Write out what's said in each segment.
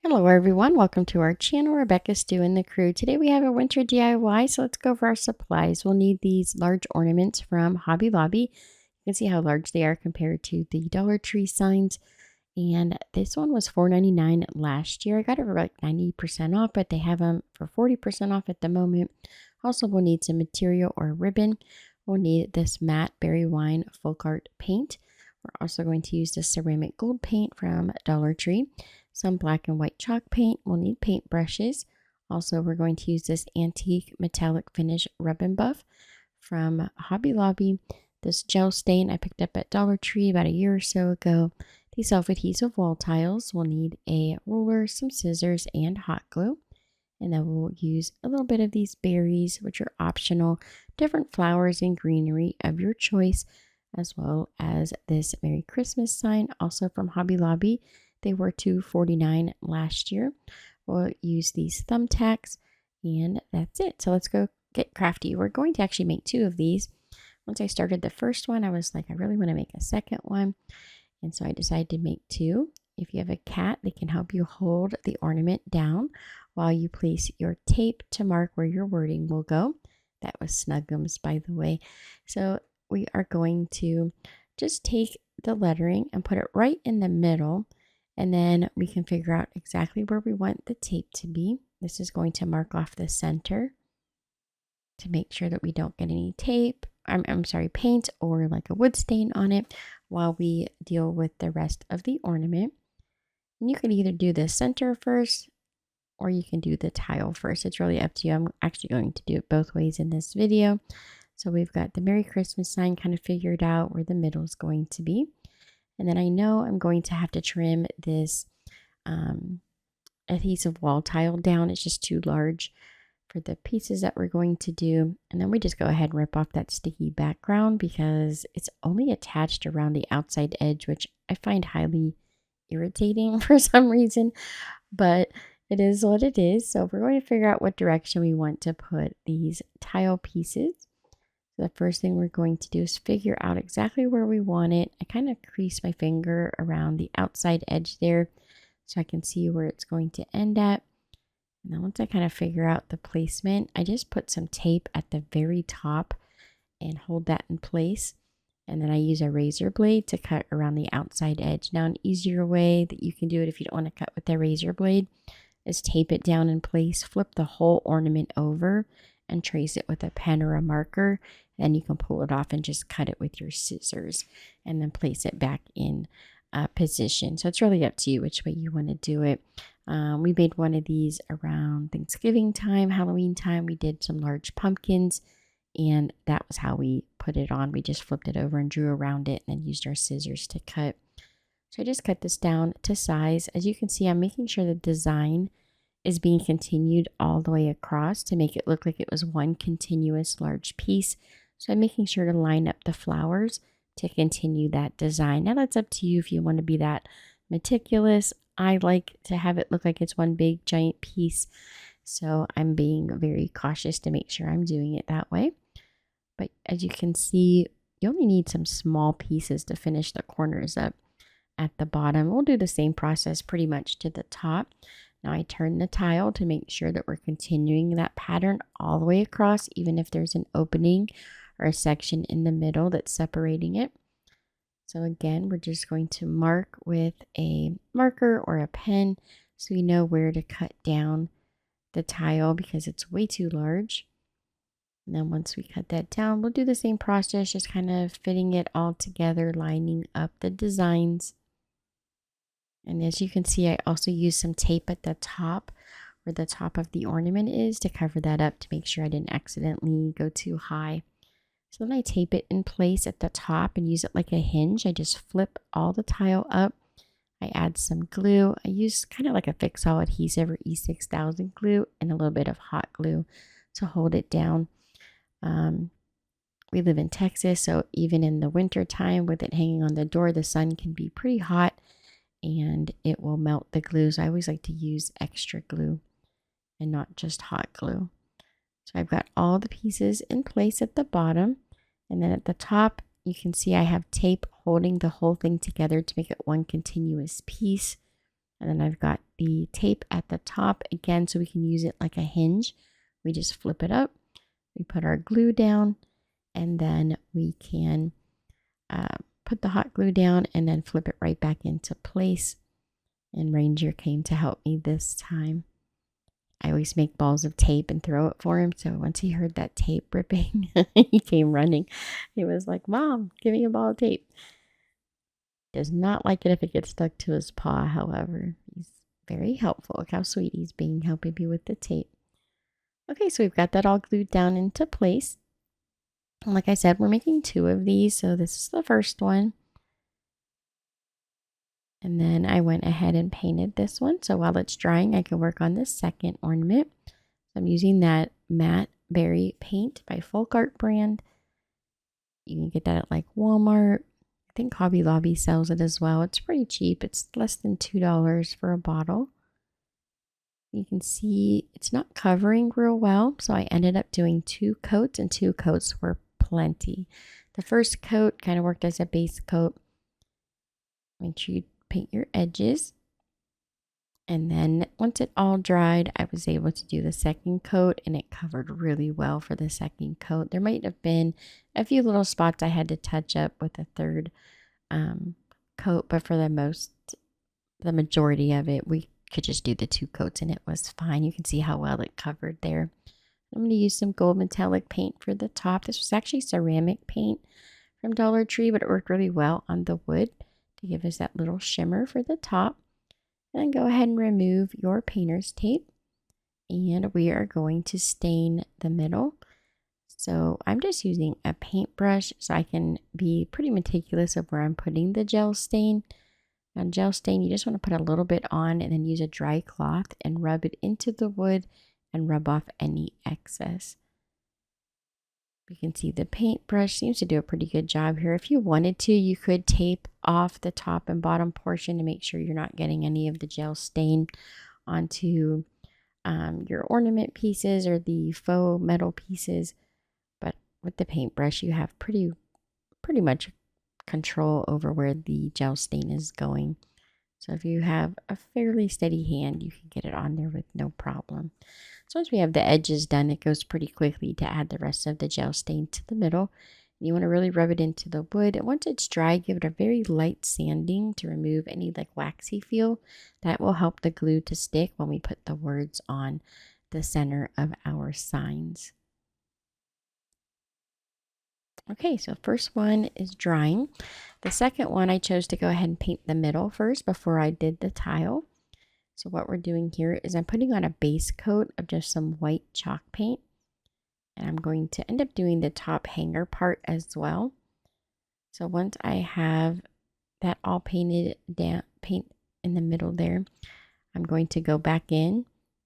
Hello everyone, welcome to our channel. Rebecca, Stu, and the crew. Today we have a winter DIY, so let's go for our supplies. We'll need these large ornaments from Hobby Lobby. You can see how large they are compared to the Dollar Tree signs. And this one was $4.99 last year. I got it for like 90% off, but they have them for 40% off at the moment. Also, we'll need some material or ribbon. We'll need this matte berry wine folk art paint. We're also going to use the ceramic gold paint from Dollar Tree, some black and white chalk paint. We'll need paint brushes. Also, we're going to use this antique metallic finish rub and buff from Hobby Lobby. This gel stain I picked up at Dollar Tree about a year or so ago. These self-adhesive wall tiles. We'll need a ruler, some scissors, and hot glue. And then we'll use a little bit of these berries, which are optional, different flowers and greenery of your choice, as well as this Merry Christmas sign, also from Hobby Lobby. They were $2.49 last year. We'll use these thumbtacks, and that's it. So let's go get crafty. We're going to actually make two of these. Once I started the first one, I was like, I really want to make a second one. And so I decided to make two. If you have a cat, they can help you hold the ornament down while you place your tape to mark where your wording will go. That was Snuggums, by the way. So we are going to just take the lettering and put it right in the middle, and then we can figure out exactly where we want the tape to be. This is going to mark off the center to make sure that we don't get any tape, paint or like a wood stain on it while we deal with the rest of the ornament. And you can either do the center first or you can do the tile first. It's really up to you. I'm actually going to do it both ways in this video. So we've got the Merry Christmas sign kind of figured out where the middle is going to be. And then I know I'm going to have to trim this adhesive wall tile down. It's just too large for the pieces that we're going to do. And then we just go ahead and rip off that sticky background because it's only attached around the outside edge, which I find highly irritating for some reason, but it is what it is. So we're going to figure out what direction we want to put these tile pieces. So the first thing we're going to do is figure out exactly where we want it. I kind of crease my finger around the outside edge there so I can see where it's going to end at. And then once I kind of figure out the placement, I just put some tape at the very top and hold that in place. And then I use a razor blade to cut around the outside edge. Now, an easier way that you can do it if you don't want to cut with the razor blade is tape it down in place, flip the whole ornament over, and trace it with a pen or a marker. Then you can pull it off and just cut it with your scissors and then place it back in position. So it's really up to you which way you want to do it. We made one of these around Thanksgiving time, Halloween time. We did some large pumpkins, and that was how we put it on. We just flipped it over and drew around it and then used our scissors to cut. So I just cut this down to size. As you can see, I'm making sure the design is being continued all the way across to make it look like it was one continuous large piece. So I'm making sure to line up the flowers to continue that design. Now that's up to you if you want to be that meticulous. I like to have it look like it's one big giant piece. So I'm being very cautious to make sure I'm doing it that way. But as you can see, you only need some small pieces to finish the corners up at the bottom. We'll do the same process pretty much to the top. Now I turn the tile to make sure that we're continuing that pattern all the way across, even if there's an opening or a section in the middle that's separating it. So again, we're just going to mark with a marker or a pen so we know where to cut down the tile because it's way too large. And then once we cut that down, we'll do the same process, just kind of fitting it all together, lining up the designs. And as you can see, I also used some tape at the top where the top of the ornament is to cover that up to make sure I didn't accidentally go too high. So then I tape it in place at the top and use it like a hinge. I just flip all the tile up. I add some glue. I use kind of like a fix-all adhesive or E6000 glue and a little bit of hot glue to hold it down. We live in Texas, so even in the winter time with it hanging on the door, the sun can be pretty hot and it will melt the glue. So I always like to use extra glue and not just hot glue. So I've got all the pieces in place at the bottom. And then at the top, you can see I have tape holding the whole thing together to make it one continuous piece. And then I've got the tape at the top again, so we can use it like a hinge. We just flip it up, we put our glue down, and then we can put the hot glue down and then flip it right back into place. And Ranger came to help me this time. I always make balls of tape and throw it for him. So once he heard that tape ripping, he came running. He was like, "Mom, give me a ball of tape." Does not like it if it gets stuck to his paw, however. He's very helpful. Look how sweet he's being, helping me with the tape. Okay, so we've got that all glued down into place. And like I said, we're making 2 of these, so this is the first one. And then I went ahead and painted this one. So while it's drying, I can work on the second ornament. So I'm using that matte berry paint by Folk Art brand. You can get that at like Walmart. I think Hobby Lobby sells it as well. It's pretty cheap. It's less than $2 for a bottle. You can see it's not covering real well, so I ended up doing 2 coats, and 2 coats were plenty. The first coat kind of worked as a base coat. Make sure you paint your edges. And then once it all dried, I was able to do the second coat, and it covered really well for the second coat. There might have been a few little spots I had to touch up with the third coat, but for the majority of it, we could just do the 2 coats and it was fine. You can see how well it covered there. I'm going to use some gold metallic paint for the top. This was actually ceramic paint from Dollar Tree, but it worked really well on the wood to give us that little shimmer for the top. And then go ahead and remove your painter's tape. And we are going to stain the middle. So I'm just using a paintbrush so I can be pretty meticulous of where I'm putting the gel stain. Now, gel stain, you just want to put a little bit on and then use a dry cloth and rub it into the wood and rub off any excess. You can see the paintbrush seems to do a pretty good job here. If you wanted to, you could tape off the top and bottom portion to make sure you're not getting any of the gel stain onto your ornament pieces or the faux metal pieces. But with the paintbrush, you have pretty much control over where the gel stain is going. So if you have a fairly steady hand, you can get it on there with no problem. So once we have the edges done, it goes pretty quickly to add the rest of the gel stain to the middle. You want to really rub it into the wood. And once it's dry, give it a very light sanding to remove any like waxy feel. That will help the glue to stick when we put the words on the center of our signs. Okay, so first one is drying. The second one, I chose to go ahead and paint the middle first before I did the tile. So what we're doing here is I'm putting on a base coat of just some white chalk paint. And I'm going to end up doing the top hanger part as well. So once I have that all painted down, paint in the middle there, I'm going to go back in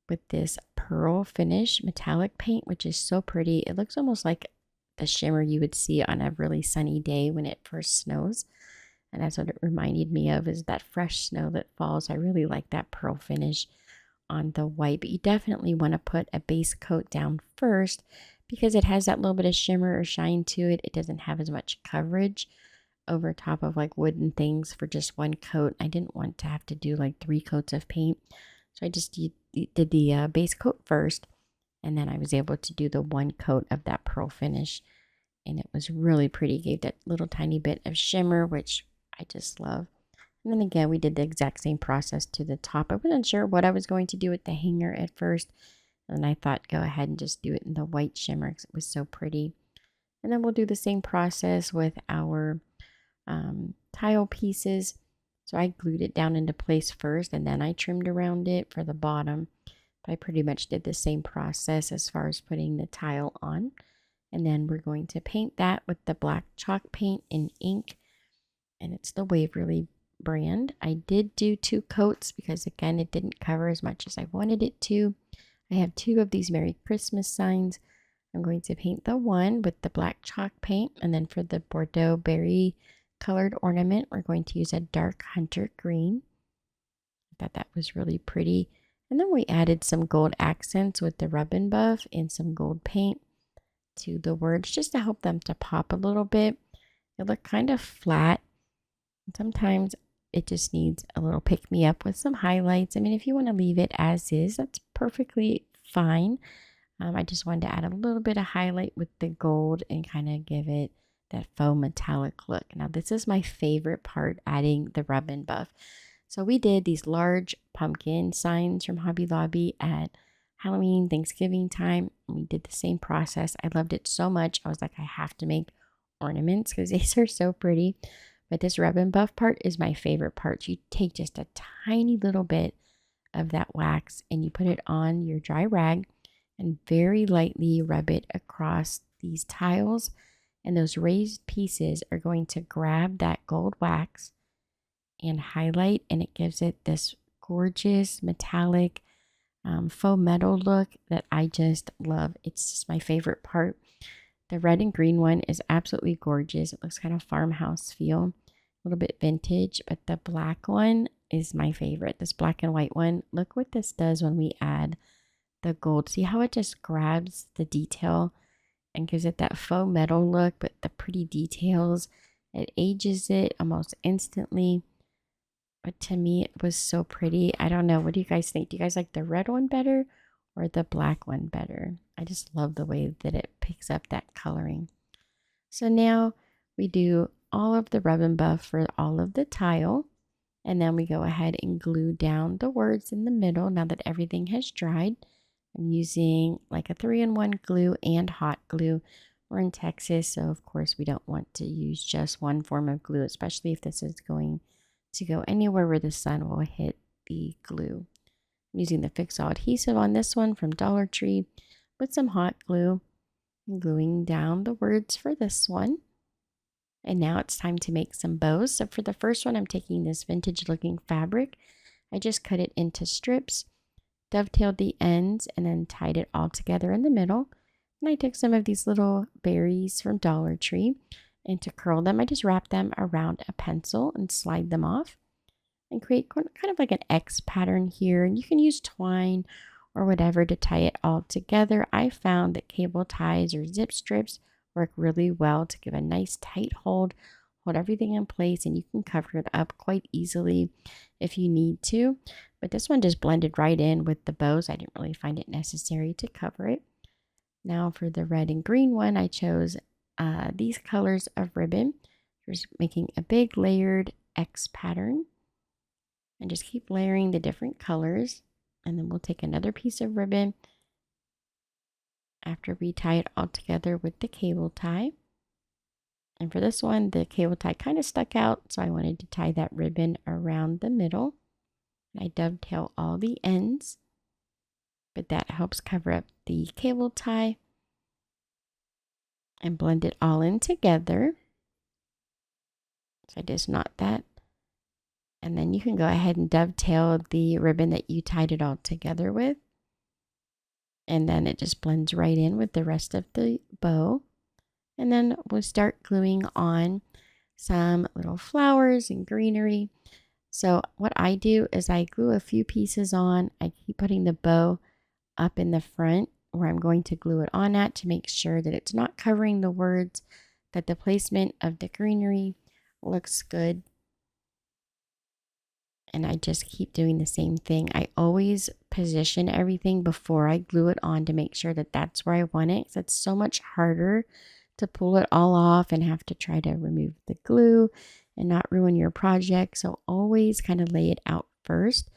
with this pearl finish metallic paint, which is so pretty. It looks almost like the shimmer you would see on a really sunny day when it first snows. And that's what it reminded me of, is that fresh snow that falls. I really like that pearl finish on the white, but you definitely want to put a base coat down first because it has that little bit of shimmer or shine to it. It doesn't have as much coverage over top of like wooden things for just one coat. I didn't want to have to do like 3 coats of paint. So I just did the base coat first, and then I was able to do the 1 coat of that pearl finish. And it was really pretty. Gave that little tiny bit of shimmer, which I just love. And then again, we did the exact same process to the top. I wasn't sure what I was going to do with the hanger at first. And I thought, go ahead and just do it in the white shimmer because it was so pretty. And then we'll do the same process with our tile pieces. So I glued it down into place first, and then I trimmed around it for the bottom. But I pretty much did the same process as far as putting the tile on. And then we're going to paint that with the black chalk paint in ink. And it's the Waverly brand. I did do 2 coats because, again, it didn't cover as much as I wanted it to. I have 2 of these Merry Christmas signs. I'm going to paint the one with the black chalk paint. And then for the Bordeaux berry colored ornament, we're going to use a dark hunter green. I thought that was really pretty. And then we added some gold accents with the rub and buff and some gold paint to the words just to help them to pop a little bit. It looked kind of flat. Sometimes it just needs a little pick me up with some highlights. I mean, if you want to leave it as is, that's perfectly fine. I just wanted to add a little bit of highlight with the gold and kind of give it that faux metallic look. Now, this is my favorite part, adding the rub and buff. So we did these large pumpkin signs from Hobby Lobby at Halloween, Thanksgiving time. We did the same process. I loved it so much. I was like, I have to make ornaments because these are so pretty. But this rub and buff part is my favorite part. You take just a tiny little bit of that wax and you put it on your dry rag and very lightly rub it across these tiles. And those raised pieces are going to grab that gold wax and highlight, and it gives it this gorgeous metallic faux metal look that I just love. It's just my favorite part. The red and green one is absolutely gorgeous. It looks kind of farmhouse feel, a little bit vintage, but the black one is my favorite. This black and white one, look what this does when we add the gold. See how it just grabs the detail and gives it that faux metal look, but the pretty details. It ages it almost instantly. But to me, it was so pretty. I don't know. What do you guys think? Do you guys like the red one better or the black one better? I just love the way that it picks up that coloring. So now we do all of the rub and buff for all of the tile. And then we go ahead and glue down the words in the middle now that everything has dried. I'm using like a 3-in-1 glue and hot glue. We're in Texas, so of course we don't want to use just one form of glue, especially if this is going to go anywhere where the sun will hit the glue. I'm using the Fix-All adhesive on this one from Dollar Tree with some hot glue. I'm gluing down the words for this one. And now it's time to make some bows. So for the first one, I'm taking this vintage looking fabric. I just cut it into strips, dovetailed the ends, and then tied it all together in the middle. And I took some of these little berries from Dollar Tree, and to curl them, I just wrap them around a pencil and slide them off and create kind of like an X pattern here. And you can use twine or whatever to tie it all together. I found that cable ties or zip strips work really well to give a nice tight hold everything in place, and you can cover it up quite easily if you need to. But this one just blended right in with the bows. I didn't really find it necessary to cover it. Now for the red and green one, I chose these colors of ribbon. Just making a big layered X pattern and just keep layering the different colors. And then we'll take another piece of ribbon after we tie it all together with the cable tie. And for this one, the cable tie kind of stuck out, so I wanted to tie that ribbon around the middle. I dovetail all the ends, but that helps cover up the cable tie and blend it all in together. So I just knot that. And then you can go ahead and dovetail the ribbon that you tied it all together with. And then it just blends right in with the rest of the bow. And then we'll start gluing on some little flowers and greenery. So what I do is I glue a few pieces on. I keep putting the bow up in the front where I'm going to glue it on at to make sure that it's not covering the words, that the placement of the greenery looks good. And I just keep doing the same thing. I always position everything before I glue it on to make sure that that's where I want it, because it's so much harder to pull it all off and have to try to remove the glue and not ruin your project. So always kind of lay it out first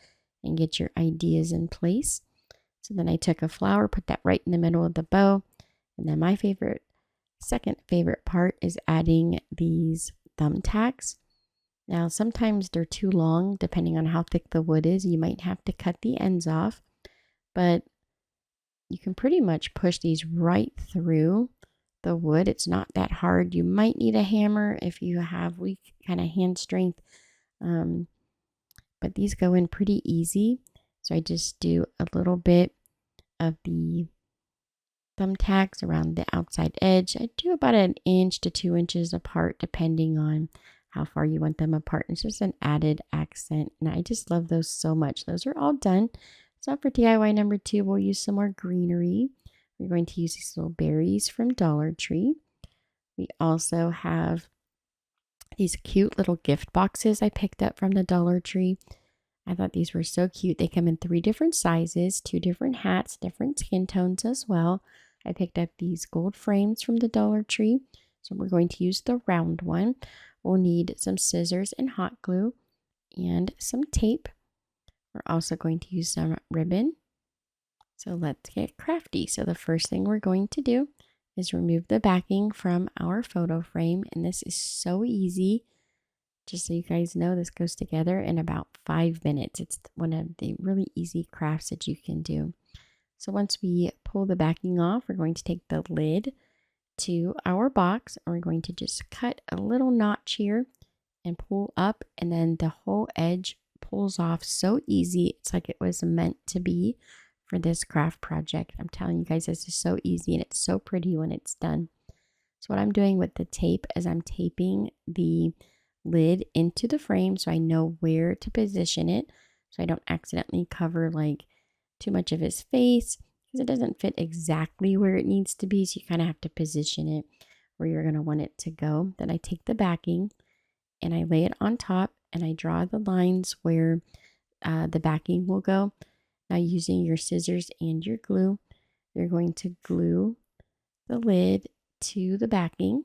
and get your ideas in place. So then I took a flower, put that right in the middle of the bow. And then my second favorite part is adding these thumbtacks. Now, sometimes they're too long, depending on how thick the wood is. You might have to cut the ends off, but you can pretty much push these right through the wood. It's not that hard. You might need a hammer if you have weak kind of hand strength, but these go in pretty easy. So I just do a little bit of the thumbtacks around the outside edge. I do about 1 inch to 2 inches apart, depending on how far you want them apart. It's just an added accent, and I just love those so much. Those are all done. So for DIY number 2, we'll use some more greenery. We're going to use these little berries from Dollar Tree. We also have these cute little gift boxes I picked up from the Dollar Tree. I thought these were so cute. They come in 3 different sizes, 2 different hats, different skin tones as well. I picked up these gold frames from the Dollar Tree. So we're going to use the round one. We'll need some scissors and hot glue and some tape. We're also going to use some ribbon. So let's get crafty. So the first thing we're going to do is remove the backing from our photo frame. And this is so easy. Just so you guys know, this goes together in about 5 minutes. It's one of the really easy crafts that you can do. So once we pull the backing off, we're going to take the lid to our box. And we're going to just cut a little notch here and pull up. And then the whole edge pulls off so easy. It's like it was meant to be for this craft project. I'm telling you guys, this is so easy and it's so pretty when it's done. So what I'm doing with the tape is I'm taping the lid into the frame so I know where to position it, so I don't accidentally cover like too much of his face, because it doesn't fit exactly where it needs to be. So you kind of have to position it where you're going to want it to go. Then I take the backing and I lay it on top and I draw the lines where the backing will go. Now using your scissors and your glue, you're going to glue the lid to the backing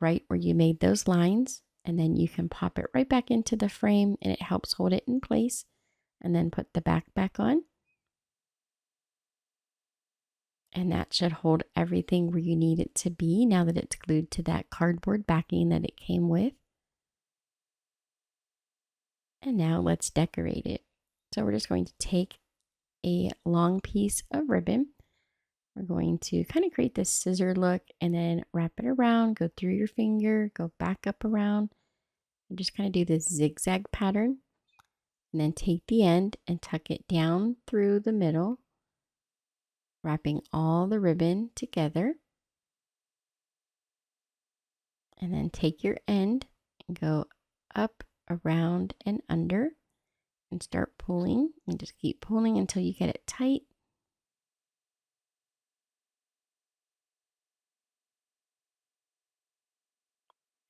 right where you made those lines, and then you can pop it right back into the frame and it helps hold it in place, and then put the back on. And that should hold everything where you need it to be now that it's glued to that cardboard backing that it came with. And now let's decorate it. So we're just going to take a long piece of ribbon. We're going to kind of create this scissor look and then wrap it around, go through your finger, go back up around, and just kind of do this zigzag pattern. And then take the end and tuck it down through the middle, wrapping all the ribbon together. And then take your end and go up, around, and under and start pulling, and just keep pulling until you get it tight.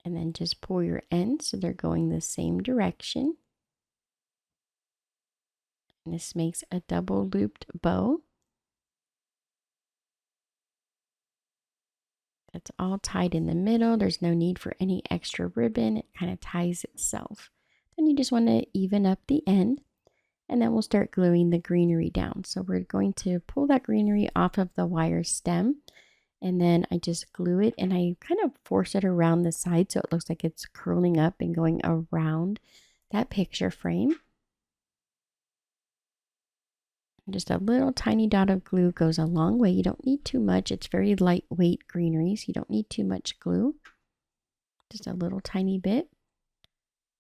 And then just pull your ends so they're going the same direction. And this makes a double looped bow. That's all tied in the middle. There's no need for any extra ribbon. It kind of ties itself. Then you just want to even up the end, and then we'll start gluing the greenery down. So we're going to pull that greenery off of the wire stem, and then I just glue it and I kind of force it around the side so it looks like it's curling up and going around that picture frame. Just a little tiny dot of glue goes a long way. You don't need too much. It's very lightweight greenery, so you don't need too much glue. Just a little tiny bit.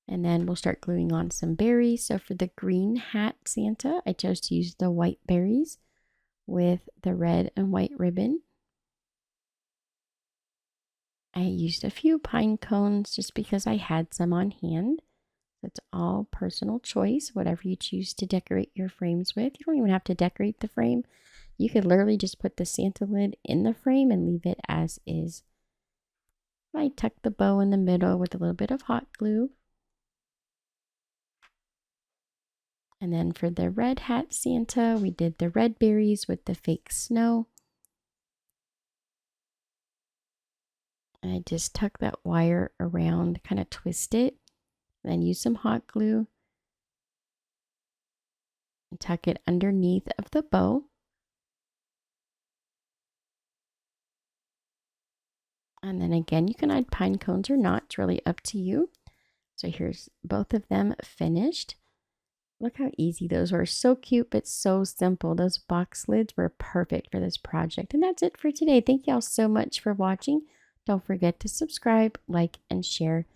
And then we'll start gluing on some berries. So for the green hat Santa, I chose to use the white berries with the red and white ribbon. I used a few pine cones just because I had some on hand. That's all personal choice, whatever you choose to decorate your frames with. You don't even have to decorate the frame. You could literally just put the Santa lid in the frame and leave it as is. I tuck the bow in the middle with a little bit of hot glue. And then for the red hat Santa, we did the red berries with the fake snow. And I just tuck that wire around, kind of twist it, then use some hot glue and tuck it underneath of the bow. And then again, you can add pine cones or not, it's really up to you. So here's both of them finished. Look how easy those were. So cute, but so simple. Those box lids were perfect for this project. And that's it for today. Thank y'all so much for watching. Don't forget to subscribe, like, and share.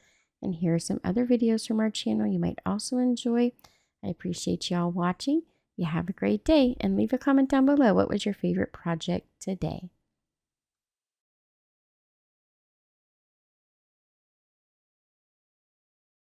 And here are some other videos from our channel you might also enjoy. I appreciate y'all watching. You have a great day, and leave a comment down below. What was your favorite project today?